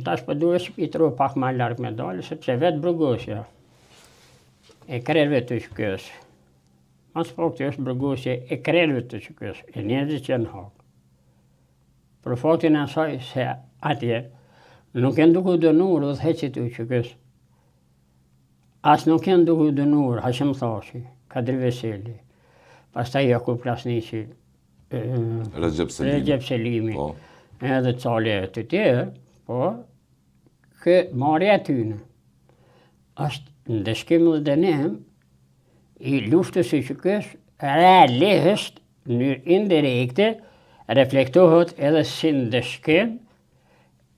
tash po duhet shpitru pak ma larg me dalë, sepse vetë burgosja e krerëve të shkës. Mas po këtë është burgosja e krerëve të shkës, e njerëzit që në Hagë. Për faktin e asaj se atje nuk janë duke dënuar udhëheqësit e shkës. As nuk janë duke dënuar Hashim Thashi, Kadri Veseli, pastaj Jakub Krasniqi, Recep Selimi, edhe cale të tjerë, po, kë marrja tyne është ndëshkim dhe dënim i luftës së shkës realisht në mënyrë indirekte reflektohet edhe si ndëshkim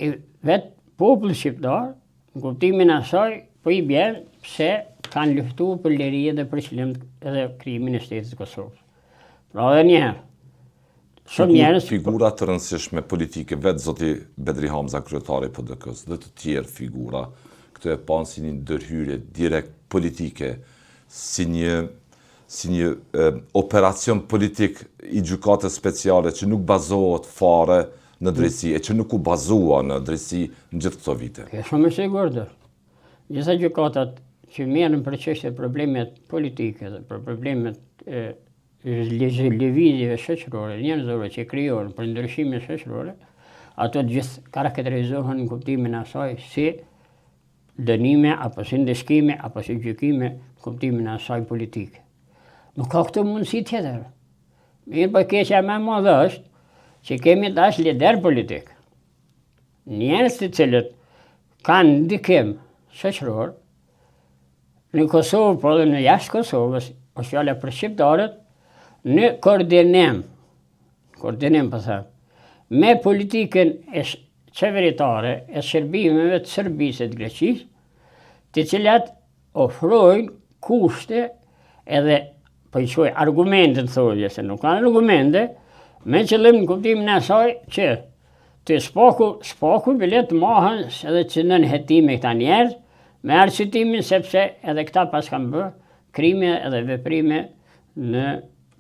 i vetë popullit shqiptar, në kuptimin asaj po i bjerë se kanë luftuar për lirinë dhe për qëllim edhe krijimin e shtetit të Kosovës. Pra edhe njëherë, shumë njerëz figura të rëndësishme politike, vetë zoti Bedri Hamza, kryetari i PDK-s, dhe të tjerë figura, këto e panë si një ndërhyrje direkt politike, si një operacion politik i gjykatës speciale që nuk bazohet fare në drejtësi, e që nuk u bazua në drejtësi në gjithë këto vite. Kjo shumë e sigurtë. Gjitha gjykatat që merren për çështje problemet politike dhe për problemet lëvizjeve shoqërore, njerëzore që krijohen për ndryshime shoqërore, ato gjithë karakterizohen në kuptimin e asaj si dënime apo si ndëshkime apo si gjykime në kuptimin e asaj politike. Nuk ka këtë mundësi tjetër. Mirë, po keqja më e madhe është që kemi tash lider politik. Njerëz të cilët kanë ndikim shoqëror në Kosovë, por edhe në jashtë Kosovës, është fjala për shqiptarët, në koordinim po them, me politikën e qeveritare e shërbimeve të Serbisë e të Greqisë, të cilat ofrojnë kushte edhe po i quaj argumente të thoje, se nuk kanë argumente, me qëllim në kuptimin e asaj që të spaku bilet mahën edhe që në nëhetime këta njerëz, me arsyetimin sepse edhe këta pas kanë bërë krime edhe veprime në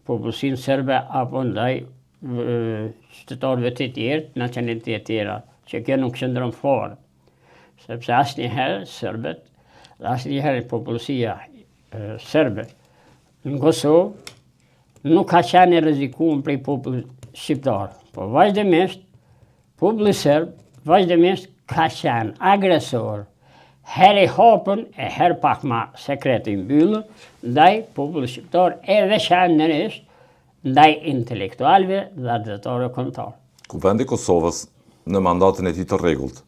popullsinë serbe apo ndaj qytetarëve të tjerë, nacionalitetet tjera, që kjo nuk qëndron fare. Sepse asnjëherë serbët dhe asnjëherë popullsia serbe në Kosovë nuk ka qenë rrezikuar prej popullit shqiptar, po vazhdimisht populli serb vazhdimisht ka qenë agresor, herë i hapën e herë pak ma sekret i mbyllur ndaj popullit shqiptar e veçanërisht ndaj intelektualëve dhe drejtorëve kombëtar. Kuvendi i Kosovës në mandatin e tij të rregullt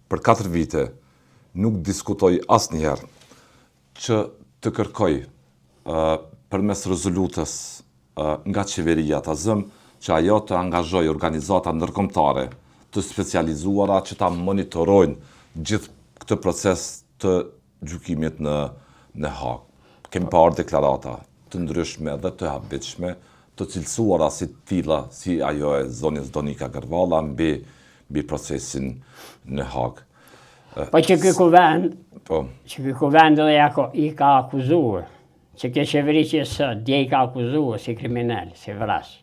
për 4 vite nuk diskutoi asnjëherë që të kërkoj përmes rezolutës nga qeveria të zëm që ajo të angazhoj organizata ndërkombëtare të specializuara që ta monitorojnë gjithë këtë proces të gjykimit në Hagë. Kemi parë deklarata të ndryshme dhe të habitshme, të cilësuara si tilla, si ajo e zonjës Donika Gërvalla mbi procesin në Hagë. Po që ky kuvend edhe i ka akuzuar, që kjo qeveri që sot dje i ka akuzuar si kriminal, si vras.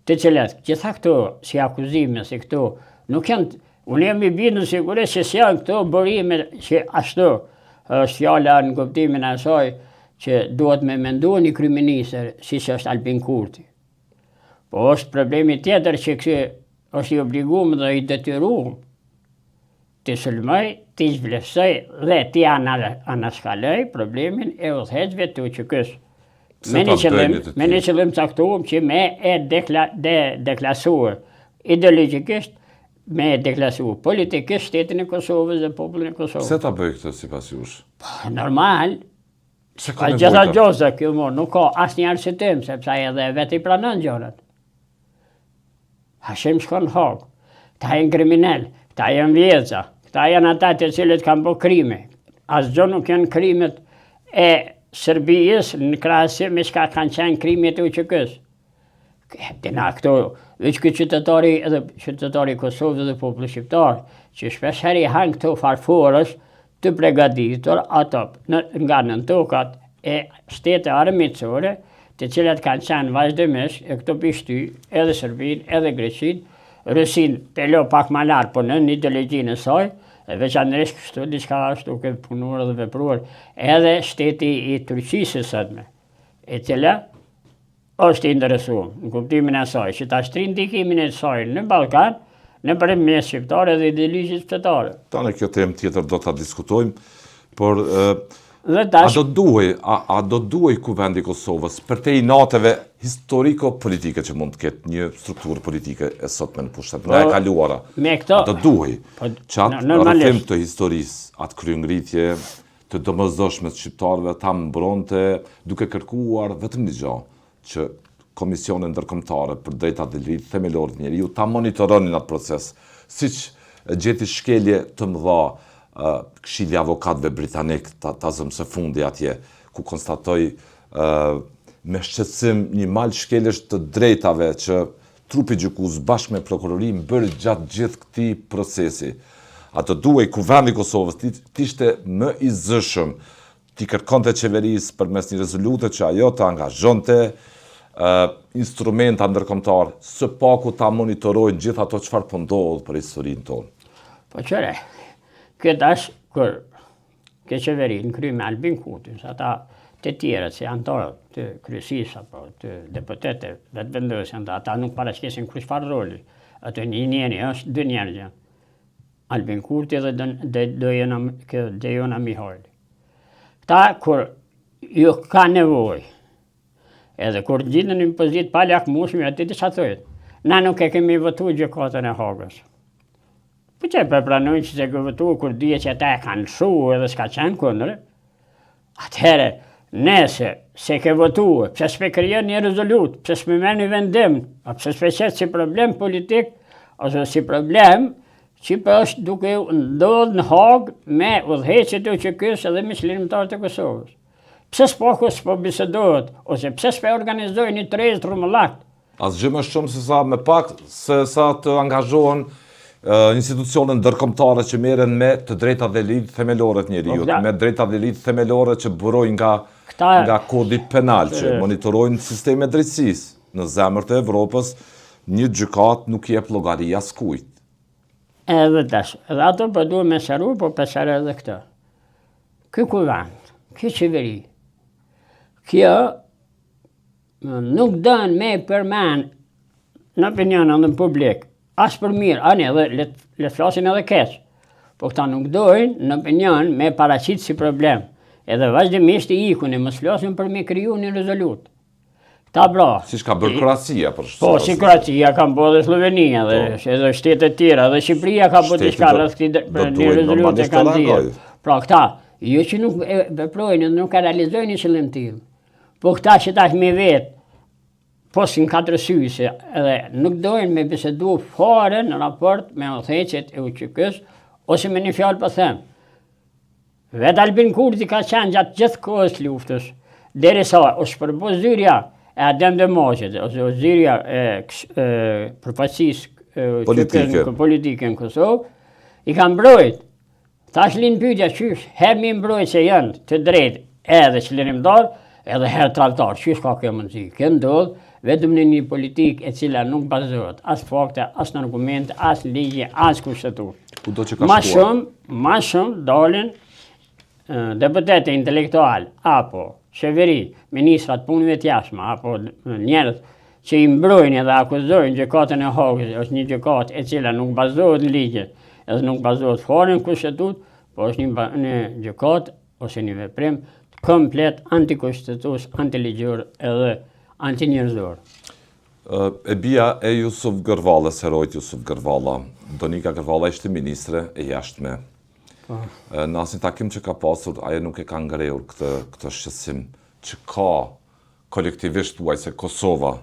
Të cilat, gjitha këto si akuzime, si këto, nuk janë. Unë jam i bindur sigurisht se janë këto bërime që ashtu është fjala në kuptimin e asaj që duhet me menduar një kryeministër si që është Albin Kurti. Po është problemi tjetër që ky është i obliguar dhe i detyruar të sulmoj, të zhvlerësoj dhe të anaskaloj problemin e udhëheqësve të UÇK-s. Me një qëllim caktuar që me e deklasuar ideologjikisht, me deklasuar politikisht shtetin e Kosovës dhe popullin e Kosovës. Pse ta bëj këtë sipas jush? Normal. Gjitha gjoza kjo nuk ka asnjë arsyetim, sepse ai edhe vetë i pranon gjërat. Hashim shkon në Hagë, ta janë kriminal, ta janë vjeca, ta janë ata të cilët kanë bërë krime. Asgjë nuk janë krimet e Serbisë në krahasim me çka kanë qenë krimet e UÇK-s. Dina këto, veç këtë qytetari i Kosovës dhe populli shqiptar, që shpesh herë i hanë këto farforësh të përgatitur ato nga nën tokat e shtete armiqësore, të cilat kanë qenë vazhdimisht e këto pishty edhe Serbinë edhe Greqinë Rusin të lo pak ma larë, po në ideologjinë e saj, e veçanërisht kështu diçka ashtu ke punuar dhe vepruar, edhe shteti i Turqisë sotme, e cila është interesuar në kuptimin e saj, që ta shtrin ndikimin e saj në Ballkan, në përmes shqiptare dhe ideologjisë shqiptare. Tani kjo temë tjetër do ta diskutojmë, por a do duhej kuvendi i Kosovës për te i nateve historiko-politike që mund të ketë një strukturë politike e sotme në pushtet, nga e kaluara. A do duhej që atë rrëfim të historisë, atë kryengritje të domosdoshme të shqiptarëve ta mbronte duke kërkuar vetëm një gjë, që Komisionin ndërkombëtare për drejtat dhe lidhje themelore të njeriut ta monitoronin atë proces, siç gjeti shkelje të mëdha Këshilli i Avokatëve Britanik ta zëm së fundi atje, ku konstatoi me shqetësim një mal shkelësh të drejtave që trupi gjykues bashkë me prokurorinë bëri gjatë gjithë këtij procesi. Atë duhej kuvendi i Kosovës t'ishte më i zëshëm, t'i kërkonte qeverisë përmes një rezolute që ajo të angazhonte instrumenta ndërkombëtar, së paku ta monitorojnë gjithë ato çfarë po ndodh për historinë tonë. Po qëre, këtë është kur ke qeverinë kry me Albin Kurtin, ata të tjerët që antarë të kryesisë apo të deputetëve vetëvendosë, ata nuk paraqesin kur çfarë roli. Ato një njeri është dy njerëz. Albin Kurti dhe Dejona Mihajli. Ta kur ju ka nevojë, edhe kur gjitën në pozitë pa lakmueshme, aty të thojnë, na nuk e kemi votuar gjykatën e Hagës. Po që përpranojnë që se ke votuar kur dije që ata e kanë shuar edhe s'ka qenë kundër. Atëherë, nëse se ke votuar, pse s'pe krijon një rezolutë, pse s'pe merr një vendim, a pse s'pe qet si problem politik, ose si problem që është duke ndodhur në Hagë me udhëheqjet e QK-s edhe me qlirimtarët e Kosovës. Pse s'po bisedohet, ose pse s'pe organizoj një tërheqje trumullak? Asgjë më shumë se sa të angazhohen institucionet ndërkombëtare që merren me të drejtat dhe lidhjet themelore të njeriut, me drejtat dhe lidhjet themelore që burojnë nga kodi penal, që monitorojnë sistemin e drejtësisë. Në zemër të Evropës, një gjykat nuk jep llogari askujt. Edhe tash, edhe ato po duhet me sharu, po pesare edhe këtë. Ky kuvend, ky qeveri, kjo nuk dën me përmend në opinionin publik, as për mirë, ani edhe le flasin edhe keq. Po këta nuk dojnë në opinion me paraqit si problem. Edhe vazhdimisht i ikun, mos flasin për me kriju një rezolut. Ta bra. Si ka bërë Kroacia për shkak. Po, si Kroacia ka bërë dhe Slovenia dhe edhe shtetet tjera, dhe Shqipëria ka bërë diçka për një rezolut e kanë dhirë. Pra këta, jo që nuk veprojnë, nuk e realizojnë një qëllim tim. Po këta që tash me vetë, posin 4 syse, edhe nuk dojnë me bisedu fare në raport me udhëheqjet e UQK-s, ose me një fjalë po them. Vetë Albin Kurti ka qenë gjatë gjithë kohës luftës, derisa u shpërbu zyrja e Adem Demoqit, ose zyrja e përfaqësisë politike në Kosovë, i ka mbrojt. Tash linë pyetja qysh, herë mi mbrojt që janë të drejtë edhe qlirimtar, edhe herë tradhtar, qysh ka kjo mundësi? Kjo ndodh vetëm në një politikë e cila nuk bazohet as fakte, as në argumente, as ligje, as kushtetur. Ma shumë dalin deputete intelektual, apo qeveri, ministrat punëve të jashtme, apo njerëz që i mbrojnë edhe akuzojnë gjykatën e Hagës, është një gjykatë e cila nuk bazohet në ligje, edhe nuk bazohet fare në kushtetur, po është një gjykatë ose një veprim komplet antikushtetues, antiligjor edhe antinjerëzor. E bia e Jusuf Gërvallës, herojt Jusuf Gërvalla, Donika Gërvalla ishte ministre e jashtme. Në asnjë takim që ka pasur, ajo nuk e ka ngrehur këtë shqetësim që ka kolektivisht thuaj se Kosova,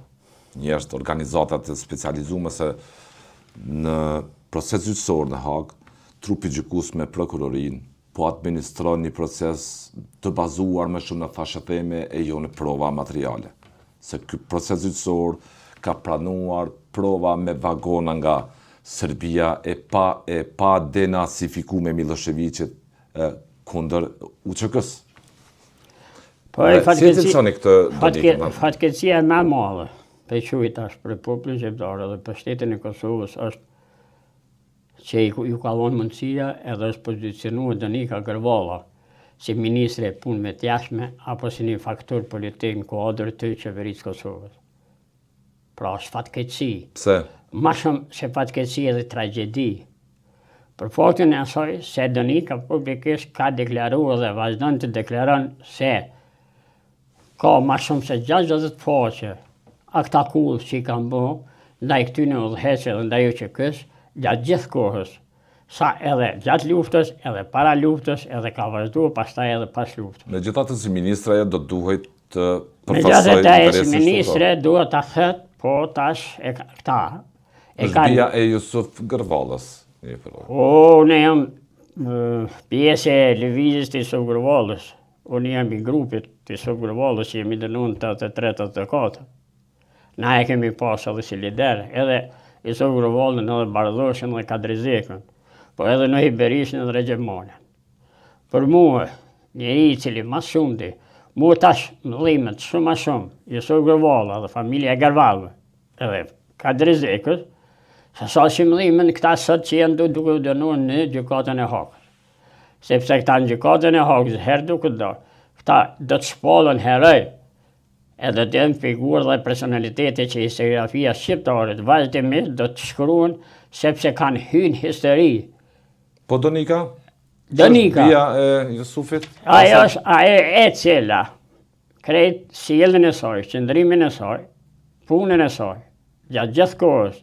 njerëz të organizatat e specializuar se në proces gjyqësor në Hagë, trupi gjykues me prokurorinë po administron një proces të bazuar më shumë në thashëtheme e jo në prova materiale. Se ky proces gjyqësor ka pranuar prova me vagona nga Serbia e pa denacifikuar me Miloševićit kundër UÇK-s. Po fatkeqësia më e madhe, pequit është për popullin shqiptar edhe për shtetin e Kosovës është që ju ka dhënë mundësia edhe është pozicionuar Danika Gërvalla si ministre e punëve të jashtme apo si një faktor politik në kuadër të qeverisë Kosovës. Pra është fatkeqësi. Pse? Ma shumë se fatkeqësi edhe tragjedi. Për faktin e asaj se Danika publikisht ka deklaruar dhe vazhdon të deklaron se ka ma shumë se 60 faqe aktakull që i kanë bo ndaj këtyne udhëheqe dhe ndaj UÇK-s gjatë gjithë kohës. Sa edhe gjatë luftës, edhe para luftës, edhe ka vazhduar pastaj edhe pas luftës. Megjithatë si ministra do duhet të përfaqësoj Megjithatë si interesin ministre duhet ta thët, po tash e këta. Është bia e Jusuf Gërvallës. Unë jam pjesë e lëvizjes të Jusuf Gërvallës. Unë jam i grupit të Jusuf Gërvallës që jemi dënuar në 83-84. Na e kemi pas edhe si lider, edhe Jusuf Gërvallën, edhe Bardhoshën dhe Kadrizekën, po edhe Nuhi Berishën dhe Recep Monen. Për mua, njeri i cili mas shumëti, mua tash mëllimet shumë ma shumë, Jusuf Gërvalla dhe familja Gërvallë, edhe Kadrizekës, sa që mëllimin këta sot që janë duke u dënuar në gjykatën e Hagës. Sepse këta në gjykatën e Hagës, herë duke këta do të shpallën heroj, edhe të jenë figurë dhe personalitete që historiografia shqiptare vazhdimisht do të shkruan sepse kanë hyrë histori. Po Danika? Danika. Bia e Jusufit? Ajo e cila krejt sjelljen e saj, qëndrimin e saj, punën e saj, gjatë gjithë kohës,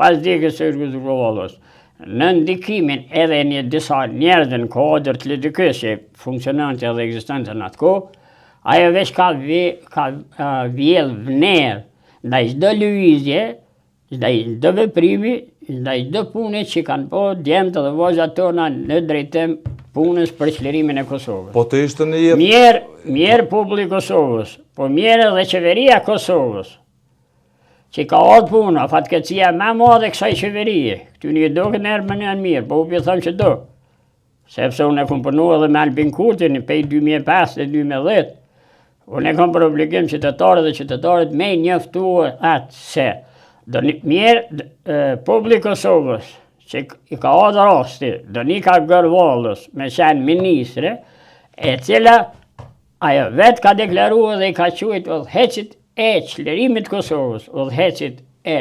pas dikës së Gërvallës, në ndikimin edhe një disa njerëzve në kuadër të LDK-s që funksionante edhe ekzistente në atë kohë, ajo veç ka vjell vlerë ndaj çdo lëvizje, ndaj çdo veprimi, ndaj çdo pune që kanë po djemtë dhe vajzat tona në drejtim punës për çlirimin e Kosovës. Po të ishte në jetë... Mirë populli i Kosovës, po mirë edhe qeveria Kosovës, që ka atë puna, fatkeqësia më madhe kësaj qeverie. Këty një do këtë nërë më njën mirë, po u për thëmë që do. Sepse unë e kom punu edhe me Albin Kurtin, pej 2005 dhe 2010. Unë e kom për obligim qytetarët dhe qytetarët me njoftuar atë se mirë publi Kosovës, që i ka atë rasti, Danika Gërvallës me qenë ministre, e cila ajo vetë ka deklaruar dhe i ka quajtur udhëheqit e çlirimit Kosovës, udhëheqit e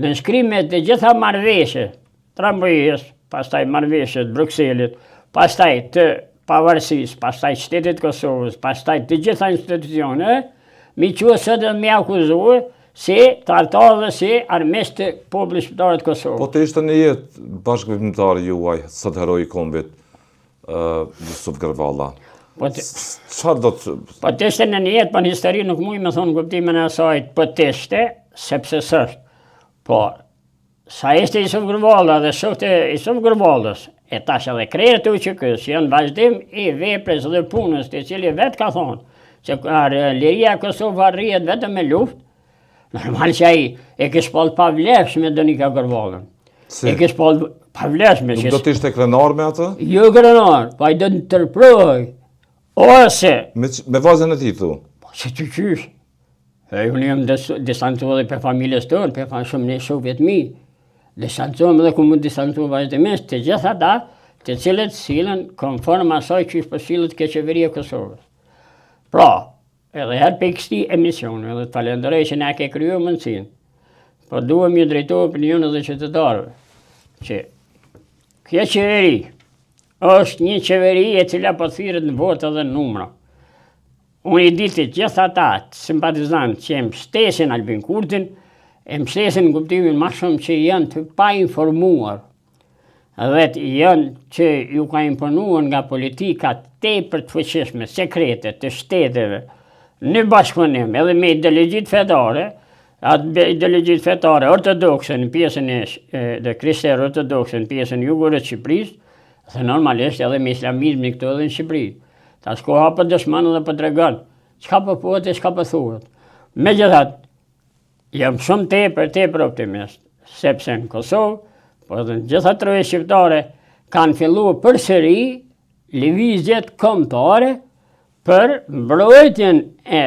nënshkrimet të gjitha marrëveshje, Trambojës, pastaj marrëveshje të Brukselit, pastaj të pavarësisë, pastaj shtetit Kosovës, pastaj të gjitha institucione, mi quë sot dhe mi akuzuar si tartarë dhe si armiqtë të popullit shqiptar të Kosovës. Po të ishte në jetë bashkëveprimtari juaj, sot heroi i kombit, Jusuf Gërvalla. Çfarë do të... Po të ishte në një jetë, po në histori nuk muj me thonë kuptimin e asaj po të ishte, sepse s'është. Po, sa ishte Jusuf Gërvalla dhe shokët e Jusuf Gërvallës, e tash edhe krejtë të UÇK-s, që janë vazhdim i veprës dhe punës të cili vetë ka thonë, që liria e Kosovës arrihet vetëm me luftë, normal që ai e kishte pallë pavlefshme Danika Gërvallën. E kishte pallë pavlefshme. Nuk do të ishte krenar me atë? Jo krenar, po ai do të ndërproj. Ose... Me vazën e ti, thu? Se të qysh. Unë jam distancuar dhe për familjes tonë, për shumë një shokët mi. Distancuam dhe ku mund distancuar vazhdimisht të gjitha ata të cilët sillen konform asaj që është sillet ke qeveria e Kosovës. Pra, edhe herë për kësti emisioni, edhe të falenderoj që na ke kriju mundësinë, po duhem ju drejtohet opinionet dhe qytetarëve, që kjo qeveri është një qeveri e cila po thirret në votë dhe në numra. Unë i di të gjithë ata simpatizantë që e mbështesin Albin Kurtin, e mbështesin në kuptimin më shumë që janë të pa informuar dhe janë që ju ka imponuar nga politika tepër të fuqishme, sekrete të shteteve në bashkëpunim edhe me ideologjit fetare, atë ideologjit fetare ortodokse në pjesën e krishterë ortodokse në pjesën jugore të Shqipërisë, dhe normalisht edhe me islamizmin këtu edhe në Shqipëri. Ta shkoha për dëshmanë dhe për tregon, çka po thuhet e çka po thuhet. Megjithatë, jam shumë tepër optimist, sepse në Kosovë, po edhe në gjitha troje shqiptare, kanë filluar përsëri lëvizjet kombëtare për mbrojtjen e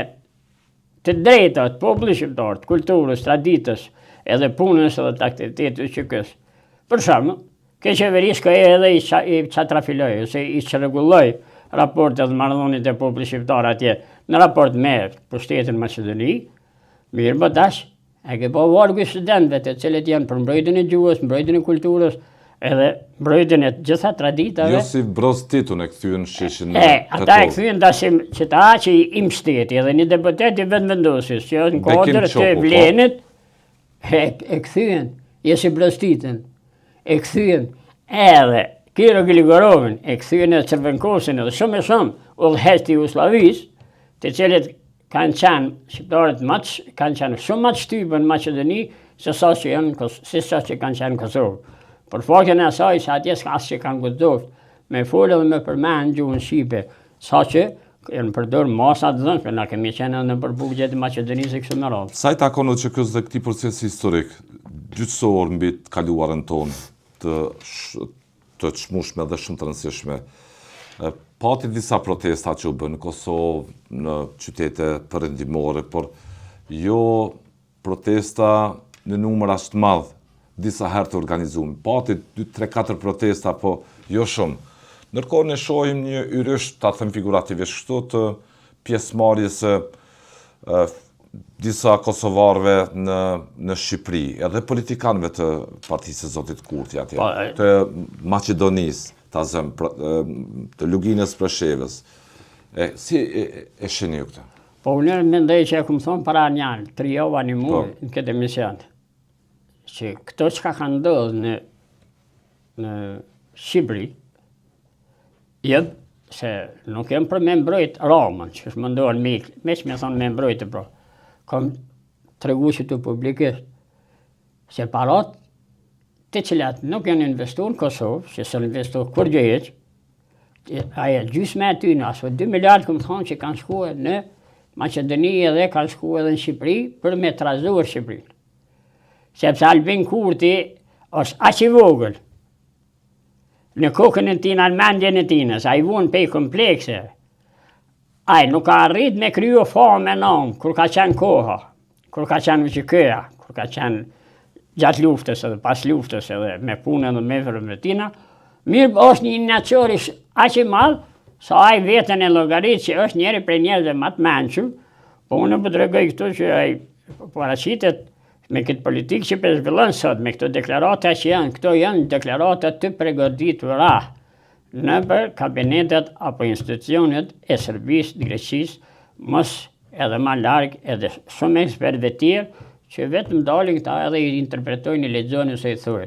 të drejtat, popullit shqiptar, të kulturës, traditës, edhe punës edhe të aktivitetit që kësë. Për shembull, ke qeverisë ka edhe i çatrafiloj, ose i çrregulloj raportet dhe marrëdhëniet e popullit shqiptar atje në raport me pushtetin Maqedoni, mirë më tash, e ke pa vargu i studentëve të cilët janë për mbrojtjen e gjuhës, mbrojtjen e kulturës, edhe mbrojtjen e gjitha traditave. Jo si Broz Titun e kthyen sheshin në ata e kthyen dashim që ta që i mbështeti edhe një deputet i vendvendosis që është në kodër të Vlenit e kthyen, jo si Broz Titun, e kthyen edhe Kiro Gligorovin, e kthyen edhe Cervenkosin edhe shumë udhëheqës të Jugosllavisë, të cilët kanë qenë shqiptarët kanë qenë shumë më të shtypën në Maqedoni se sa që kanë qenë në Kosovë. Për faktin e asaj se atje s'ka as që kanë guxoft me folë dhe me përmend gjuhën shqipe, saqë janë përdor masa të dhënshme, na kemi qenë në përbugjet e Maqedonisë kështu me radhë. Sa i takon që ky dhe këtij procesi historik gjyqësor mbi të kaluarën tonë të çmueshme dhe shumë të rëndësishme. Pati disa protesta që u bën në Kosovë, në qytete perëndimore, por jo protesta në numër aq të madh, disa herë të organizuar. Pati 2, 3, 4 protesta, po jo shumë. Ndërkohë ne shohim një yrysh, ta them figurativisht kështu, të pjesëmarrjes së disa kosovarëve në Shqipëri, edhe politikanëve të partisë së Zotit Kurti atje, të Maqedonisë, të Luginës Preshevës. Si e shihni ju këtë? Po unë mendoj që e këmë thonë para një anë, 3 javë një muaj në këtë emision, që këto çka ka ndodhur në Shqipëri, se nuk jem për me mbrojt Ramën, që është mundohen me që me thonë me mbrojt pra. Kam tregu që të publikisht, se parat të cilat nuk janë investuar në Kosovë, që s'e investuar kur gjë heq, ajo gjysmë e tyre, aso 2 miliardë këmë thonë që kanë shkuar në Maqedoni edhe kanë shkuar edhe në Shqipëri për me trazuar Shqipërinë. Sepse Albin Kurti është aq i vogël në kokën e tij, në mendjen e tij, sa i vuan pe komplekse. Ai nuk ka arrit me kryo famë nom, kur ka qenë koha, kur ka qenë VQK-ja, kur ka qenë gjatë luftës edhe pas luftës edhe me punën dhe me vërën tina, mirë është një nacior aq i madh, sa ai vetën e llogarit që është njëri prej njerëzve më të mençur, po unë po tregoj këtu që ai paraqitet me këtë politikë që po zhvillon sot, me këto deklarata që janë, këto janë deklarata të përgatitura nëpër kabinetet apo institucionet e Serbisë, Greqisë, mos edhe më larg edhe shumë ekspertëve tjerë që vetëm dalin këta edhe i interpretojnë, i lexojnë ose i thonë.